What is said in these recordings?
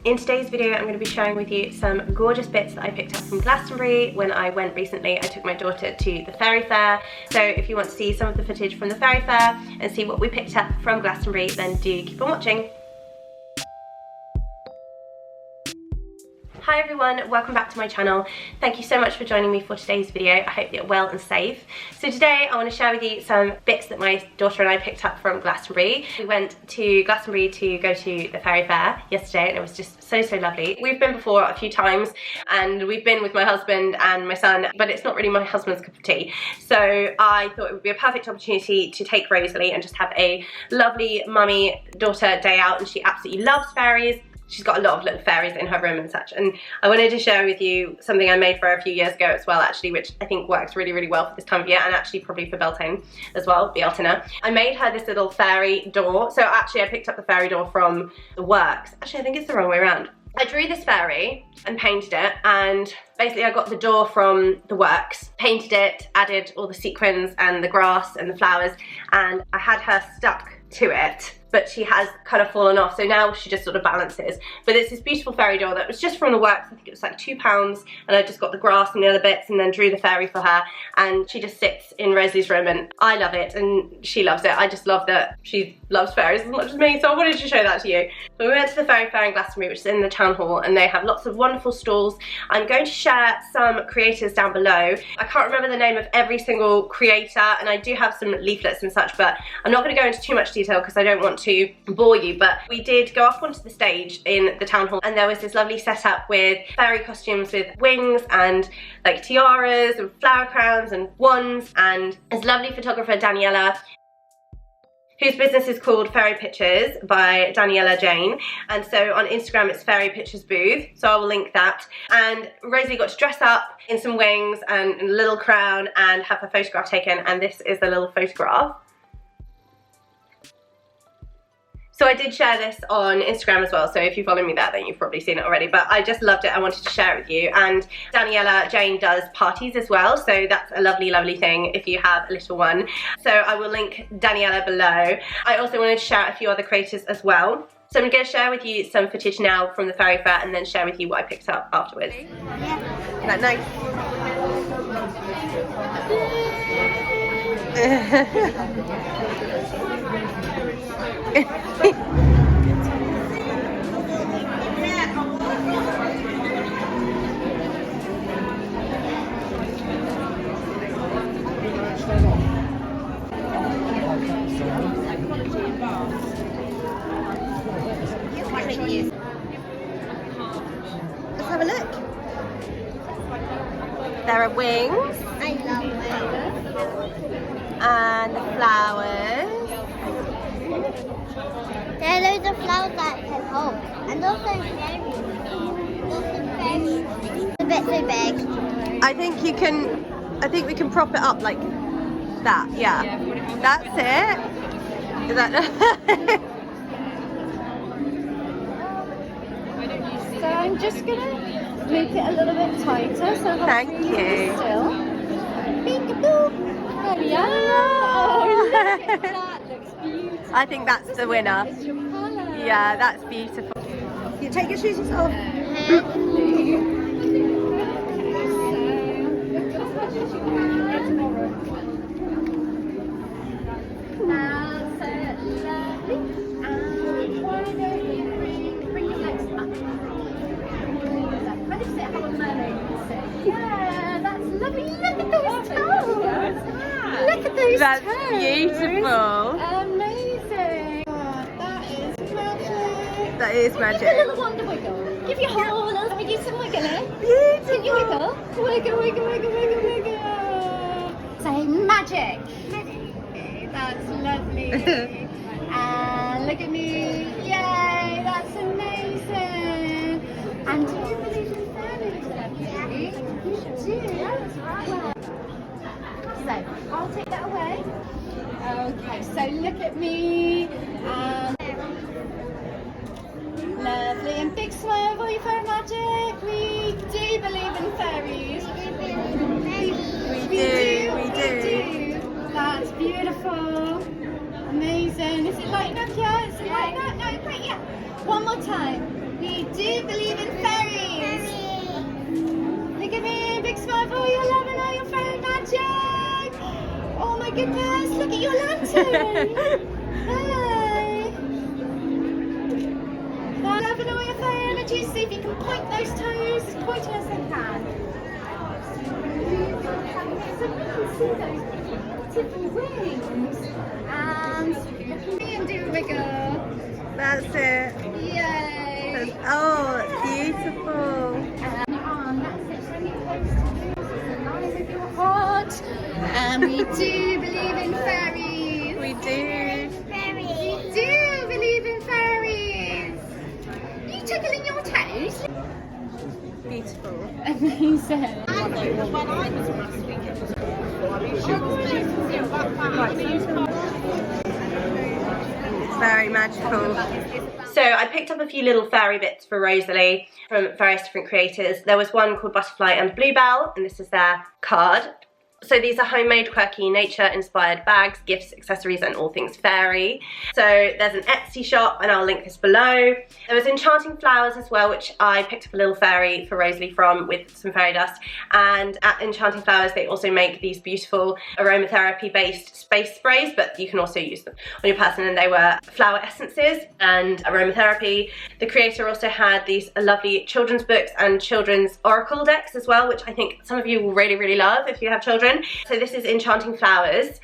In today's video, I'm going to be sharing with you some gorgeous bits that I picked up from Glastonbury when I went recently. I took my daughter to the Fairy Fayre, so if you want to see some of the footage from the Fairy Fayre and see what we picked up from Glastonbury, then do keep on watching. Hi everyone, welcome back to my channel. Thank you so much for joining me for today's video. I hope you're well and safe. So today I want to share with you some bits that my daughter and I picked up from Glastonbury. We went to Glastonbury to go to the Fairy Fayre yesterday and it was just so lovely. We've been before a few times and we've been with my husband and my son, but it's not really my husband's cup of tea. So I thought it would be a perfect opportunity to take Rosalie and just have a lovely mummy-daughter day out, and she absolutely loves fairies. She's got a lot of little fairies in her room and such, and I wanted to share with you something I made for her a few years ago as well, actually, which I think works really well for this time of year, and actually probably for Beltane as well, Beltina. I made her this little fairy door. So actually I picked up the fairy door from the works. Actually I think it's the wrong way around. I drew this fairy and painted it, and basically I got the door from the works, painted it, added all the sequins and the grass and the flowers, and I had her stuck to it, but she has kind of fallen off, so now she just sort of balances. But it's this beautiful fairy door that was just from the works. I think it was like £2, and I just got the grass and the other bits and then drew the fairy for her, and she just sits in Rosalie's room and I love it and she loves it. I just love that she loves fairies as much as me, so I wanted to show that to you. So we went to the Fairy Fayre in Glastonbury, which is in the town hall, and they have lots of wonderful stalls. I'm going to share some creators down below. I can't remember the name of every single creator, and I do have some leaflets and such, but I'm not going to go into too much detail because I don't want to bore you. But we did go up onto the stage in the town hall, and there was this lovely setup with fairy costumes with wings and like tiaras and flower crowns and wands, and this lovely photographer Daniela, whose business is called Fairy Pictures by Daniela Jane, and so on Instagram it's Fairy Pictures Booth, so I will link that. And Rosie got to dress up in some wings and a little crown and have her photograph taken, and this is the little photograph. So I did share this on Instagram as well, so if you follow me there then you've probably seen it already, but I just loved it. I wanted to share it with you. And Daniela Jane does parties as well, so that's a lovely thing if you have a little one. So I will link Daniela below. I also wanted to share a few other creators as well. So I'm going to share with you some footage now from the Fairy Fayre and then share with you what I picked up afterwards. Yeah. Isn't that nice? Let's have a look. There are wings. I love wings. And the flowers. There are loads of flowers that can hold. And also fairies. A bit too big. I think we can prop it up like that. Yeah. That's it. Is that So I'm just gonna make it a little bit tighter, so thank you. Still. Peek-a-boo. There we are. Oh, look at that. Looks beautiful. I think that's the winner. It's your colour. Yeah, that's beautiful. You take your shoes off. That's beautiful. Amazing. Oh, that is magic. That is magic. Give a little wonder wiggle. Give your whole little, let me do some wiggling. Beautiful. Can you wiggle? Wiggle. Say magic. Magic. That's lovely. And look at me. Yay, that's amazing. And do you believe in fairies, Debbie? You do. That's right. So, I'll take that away. Okay, so look at me. Lovely and big smile for you, Fairy Magic. We do believe in fairies. We do. That's beautiful. Amazing. Is it lighting up yet? Is it lighting up? No, quite yet. One more time. We do goodness, look at your lantern. Hey. Now, have an eye of fairy energy, see if you can point those toes as pointy as they can. So we can see those beautiful wings. And do a wiggle. That's it. Yay. Oh, beautiful. And your arm, that's it. Bring it close to you. The line of your heart. And we do believe in fairies. We do. We do believe in fairies. You tickling your toes? Beautiful. Amazing. When I was last week, it was awful. I mean, she was It's very magical. So I picked up a few little fairy bits for Rosalie from various different creators. There was one called Butterfly and Bluebell, and this is their card. So these are homemade, quirky, nature-inspired bags, gifts, accessories, and all things fairy. So there's an Etsy shop, and I'll link this below. There was Enchanting Flowers as well, which I picked up a little fairy for Rosalie from with some fairy dust. And at Enchanting Flowers, they also make these beautiful aromatherapy-based space sprays, but you can also use them on your person, and they were flower essences and aromatherapy. The creator also had these lovely children's books and children's oracle decks as well, which I think some of you will really, really love if you have children. So this is Enchanting Flowers.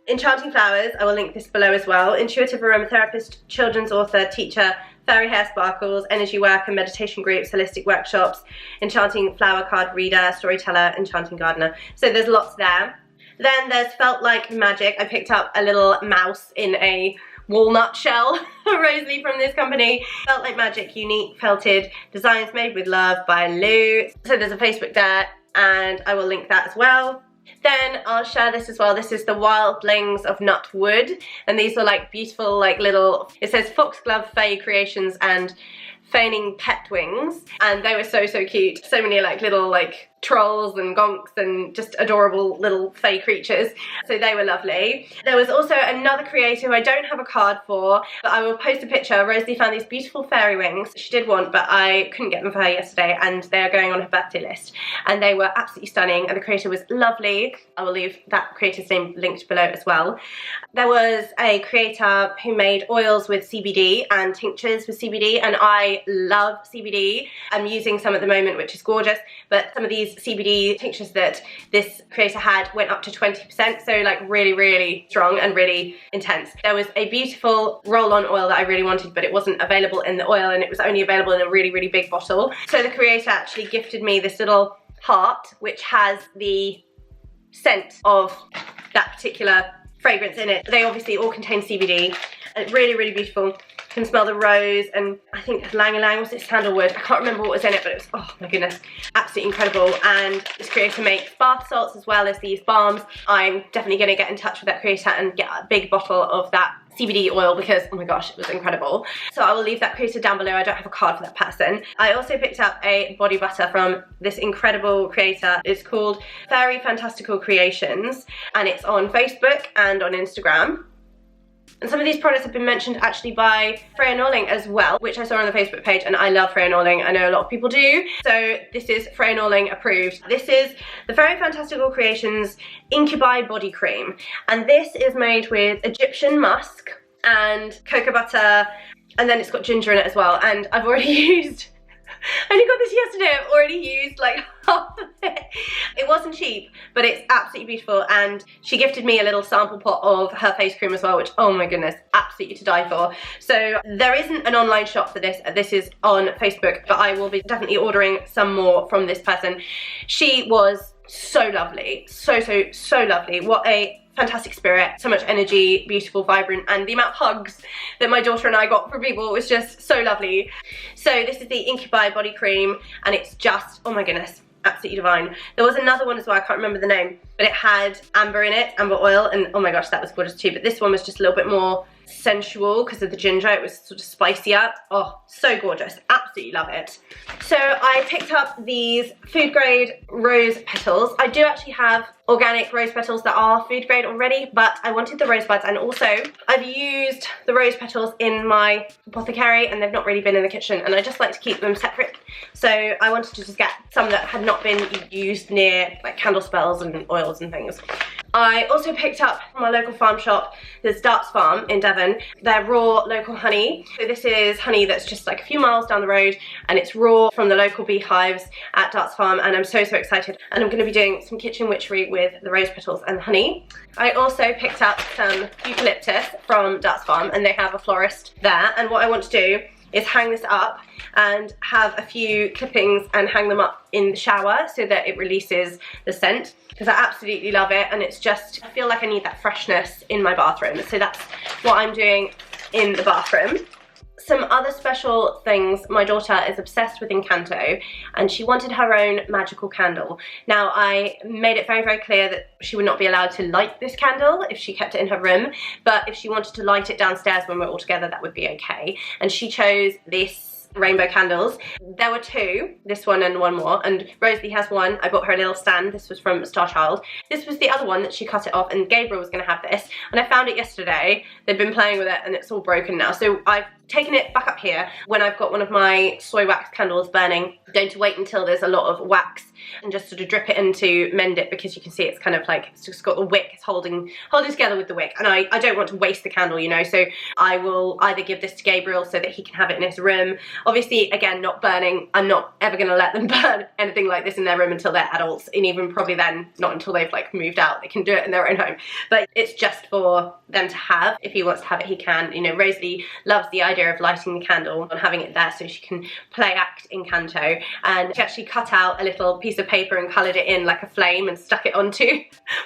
Enchanting Flowers, I will link this below as well. Intuitive aromatherapist, children's author, teacher, fairy hair sparkles, energy work and meditation groups, holistic workshops, enchanting flower card reader, storyteller, enchanting gardener. So there's lots there. Then there's Felt Like Magic. I picked up a little mouse in a walnut shell for Rosalie from this company. Felt Like Magic, unique felted designs made with love by Lou. So there's a Facebook there, and I will link that as well. Then I'll share this as well. This is the Wildlings of Nut Wood, and these are like beautiful, like little, it says Foxglove Fae Creations and Feigning Pet Wings, and they were so cute. So many like little like trolls and gonks and just adorable little fey creatures. So they were lovely. There was also another creator who I don't have a card for, but I will post a picture. Rosalie found these beautiful fairy wings. She did want, but I couldn't get them for her yesterday, and they are going on her birthday list. And they were absolutely stunning, and the creator was lovely. I will leave that creator's name linked below as well. There was a creator who made oils with CBD and tinctures with CBD, and I love CBD. I'm using some at the moment, which is gorgeous, but some of these CBD tinctures that this creator had went up to 20%, so like really strong and really intense. There was a beautiful roll-on oil that I really wanted, but it wasn't available in the oil, and it was only available in a really big bottle. So the creator actually gifted me this little heart, which has the scent of that particular fragrance in it. They obviously all contain CBD, and really beautiful. You can smell the rose, and I think lang-a-lang, was it sandalwood? I can't remember what was in it, but it was, oh my goodness, absolutely incredible. And this creator makes bath salts as well as these balms. I'm definitely going to get in touch with that creator and get a big bottle of that CBD oil, because oh my gosh, it was incredible. So I will leave that creator down below. I don't have a card for that person. I also picked up a body butter from this incredible creator. It's called Fairy Fantastical Creations, and it's on Facebook and on Instagram. And some of these products have been mentioned actually by Freya Norling as well, which I saw on the Facebook page, and I love Freya Norling. I know a lot of people do. So this is Freya Norling approved. This is the Fairy Fantastical Creations Incubi Body Cream, and this is made with Egyptian musk and cocoa butter, and then it's got ginger in it as well. And I've already used, I only got this yesterday, I've already used like half of it. It wasn't cheap, but it's absolutely beautiful, and she gifted me a little sample pot of her face cream as well, which, oh my goodness, absolutely to die for. So there isn't an online shop for this. This is on Facebook, but I will be definitely ordering some more from this person. She was so lovely, so lovely. What a fantastic spirit, so much energy, beautiful, vibrant, and the amount of hugs that my daughter and I got from people was just so lovely. So this is the Incubi body cream, and it's just, oh my goodness, absolutely divine. There was another one as well, I can't remember the name, but it had amber in it, amber oil, and oh my gosh, that was gorgeous too. But this one was just a little bit more sensual because of the ginger. It was sort of spicier. Oh, so gorgeous, absolutely love it. So I picked up these food grade rose petals. I do actually have organic rose petals that are food grade already, but I wanted the rosebuds, and also I've used the rose petals in my apothecary, and they've not really been in the kitchen, and I just like to keep them separate So I wanted to just get some that had not been used near like candle spells and oils and things. I also picked up from my local farm shop, there's Darts Farm in Devon, their raw local honey. So this is honey that's just like a few miles down the road, and it's raw from the local beehives at Darts Farm, and I'm so excited. And I'm going to be doing some kitchen witchery with the rose petals and honey. I also picked up some eucalyptus from Darts Farm, and they have a florist there, and what I want to do is hang this up and have a few clippings and hang them up in the shower so that it releases the scent, because I absolutely love it, and it's just, I feel like I need that freshness in my bathroom. So that's what I'm doing in the bathroom. Some other special things, my daughter is obsessed with Encanto, and she wanted her own magical candle. Now I made it very clear that she would not be allowed to light this candle if she kept it in her room, but if she wanted to light it downstairs when we're all together, that would be okay. And she chose this rainbow candles. There were two, this one and one more, and Rosalie has one. I bought her a little stand. This was from Star Child. This was the other one that she cut it off, and Gabriel was going to have this, and I found it yesterday. They've been playing with it and it's all broken now, so I've taken it back up here when I've got one of my soy wax candles burning. I'm going to wait until there's a lot of wax and just sort of drip it in to mend it, because you can see it's kind of like, it's just got the wick, it's holding together with the wick, and I don't want to waste the candle, you know, so I will either give this to Gabriel so that he can have it in his room. Obviously, again, not burning. I'm not ever going to let them burn anything like this in their room until they're adults, and even probably then not until they've like moved out. They can do it in their own home, but it's just for them to have. If he wants to have it, he can. You know, Rosalie loves the idea of lighting the candle and having it there so she can play act Encanto, and she actually cut out a little piece of paper and coloured it in like a flame and stuck it onto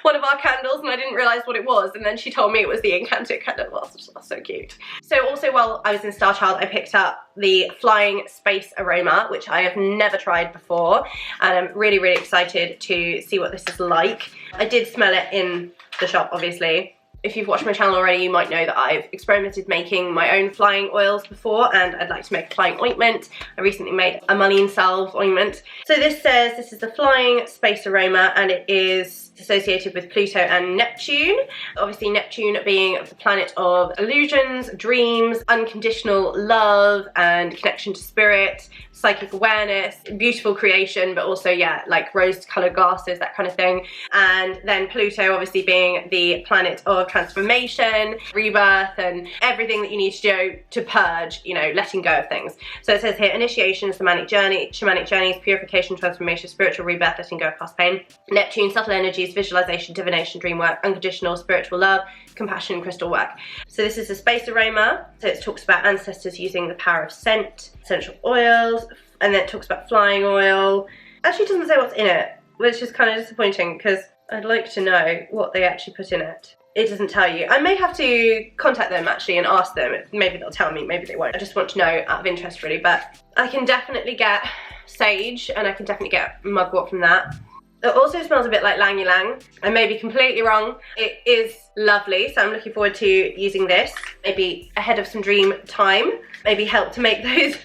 one of our candles, and I didn't realise what it was, and then she told me it was the Encanto candle. Well, that's so cute. So also while I was in Star Child, I picked up the Flying Space Aroma, which I have never tried before, and I'm really excited to see what this is like. I did smell it in the shop, obviously. If you've watched my channel already, you might know that I've experimented making my own flying oils before, and I'd like to make a flying ointment. I recently made a mullein salve ointment. So this says this is the Flying Space Aroma, and it is associated with Pluto and Neptune. Obviously Neptune being the planet of illusions, dreams, unconditional love and connection to spirit, psychic awareness, beautiful creation, but also, yeah, like rose-colored glasses, that kind of thing. And then Pluto obviously being the planet of transformation, rebirth, and everything that you need to do to purge, you know, letting go of things. So it says here, initiation, shamanic journeys, purification, transformation, spiritual rebirth, letting go of past pain. Neptune, subtle energies, visualization, divination, dream work, unconditional spiritual love, compassion, crystal work. So this is the Space Aroma. So it talks about ancestors using the power of scent, essential oils, and then it talks about flying oil. Actually, it doesn't say what's in it, which is kind of disappointing because I'd like to know what they actually put in it. It doesn't tell you. I may have to contact them actually and ask them. Maybe they'll tell me, maybe they won't. I just want to know out of interest really, but I can definitely get sage, and I can definitely get mugwort from that. It also smells a bit like Lang Ylang. I may be completely wrong. It is lovely, so I'm looking forward to using this. Maybe ahead of some dream time. Maybe help to make those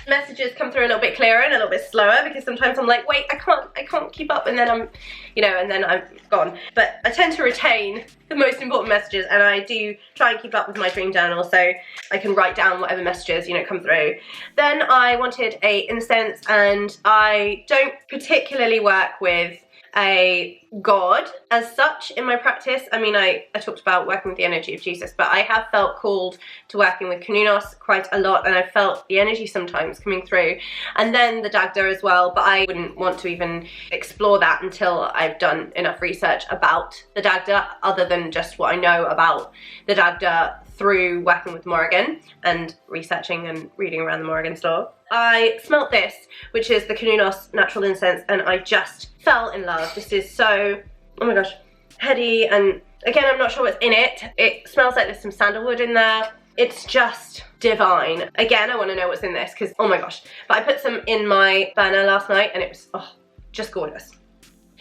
messages come through a little bit clearer and a little bit slower, because sometimes I'm like, wait, I can't keep up, and then I'm, you know, and then I'm gone. But I tend to retain the most important messages, and I do try and keep up with my dream journal so I can write down whatever messages, you know, come through. Then I wanted a incense, and I don't particularly work with a god as such in my practice. I mean, I talked about working with the energy of Jesus, but I have felt called to working with Kununos quite a lot, and I felt the energy sometimes coming through, and then the Dagda as well, but I wouldn't want to even explore that until I've done enough research about the Dagda, other than just what I know about the Dagda through working with Morrigan and researching and reading around the Morrigan store. I smelt this, which is the Kununos natural incense, and I just fell in love. This is so, oh my gosh, heady, and again, I'm not sure what's in it. It smells like there's some sandalwood in there. It's just divine. Again, I want to know what's in this because, oh my gosh. But I put some in my burner last night, and it was, oh, just gorgeous.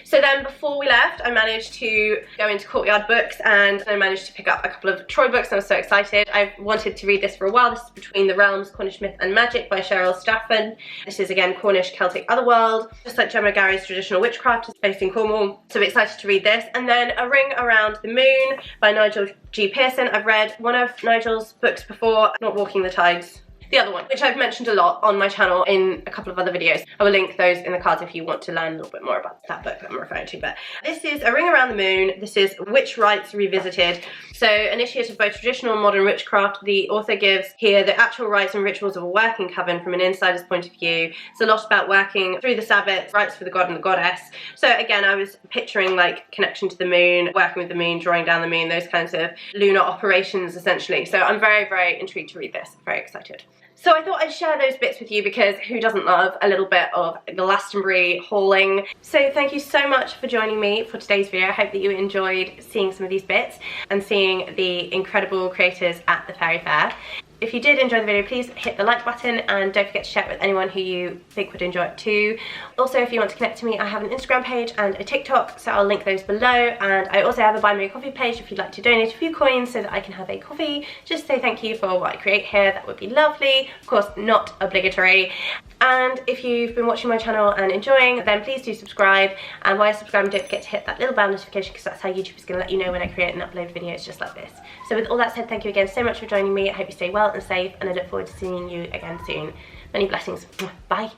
So then before we left, I managed to go into Courtyard Books, and I managed to pick up a couple of Troy books, and I was so excited. I've wanted to read this for a while. This is Between the Realms, Cornish Myth and Magic by Cheryl Stafford. This is again Cornish Celtic Otherworld. Just like Gemma Gary's Traditional Witchcraft, it's based in Cornwall. So I'm excited to read this. And then A Ring Around the Moon by Nigel G. Pearson. I've read one of Nigel's books before, Not Walking the Tides. the other one, which I've mentioned a lot on my channel in a couple of other videos. I will link those in the cards if you want to learn a little bit more about that book that I'm referring to. But this is A Ring Around the Moon. This is Witch Rites Revisited. So initiated of both traditional and modern witchcraft. The author gives here the actual rites and rituals of a working coven from an insider's point of view. It's a lot about working through the Sabbath, rites for the god and the goddess. So again, I was picturing like connection to the moon, working with the moon, drawing down the moon, those kinds of lunar operations essentially. So I'm very, very intrigued to read this. Very excited. So I thought I'd share those bits with you because who doesn't love a little bit of Glastonbury hauling? So thank you so much for joining me for today's video. I hope that you enjoyed seeing some of these bits and seeing the incredible creators at the Fairy Fayre. If you did enjoy the video, please hit the like button and don't forget to share it with anyone who you think would enjoy it too. Also, if you want to connect to me, I have an Instagram page and a TikTok, so I'll link those below. And I also have a Buy Me a Coffee page if you'd like to donate a few coins so that I can have a coffee. Just say thank you for what I create here, that would be lovely. Of course, not obligatory. And if you've been watching my channel and enjoying, then please do subscribe. And while you're subscribing, don't forget to hit that little bell notification because that's how YouTube is going to let you know when I create and upload videos just like this. So with all that said, thank you again so much for joining me. I hope you stay well and safe, and I look forward to seeing you again soon. Many blessings. Bye.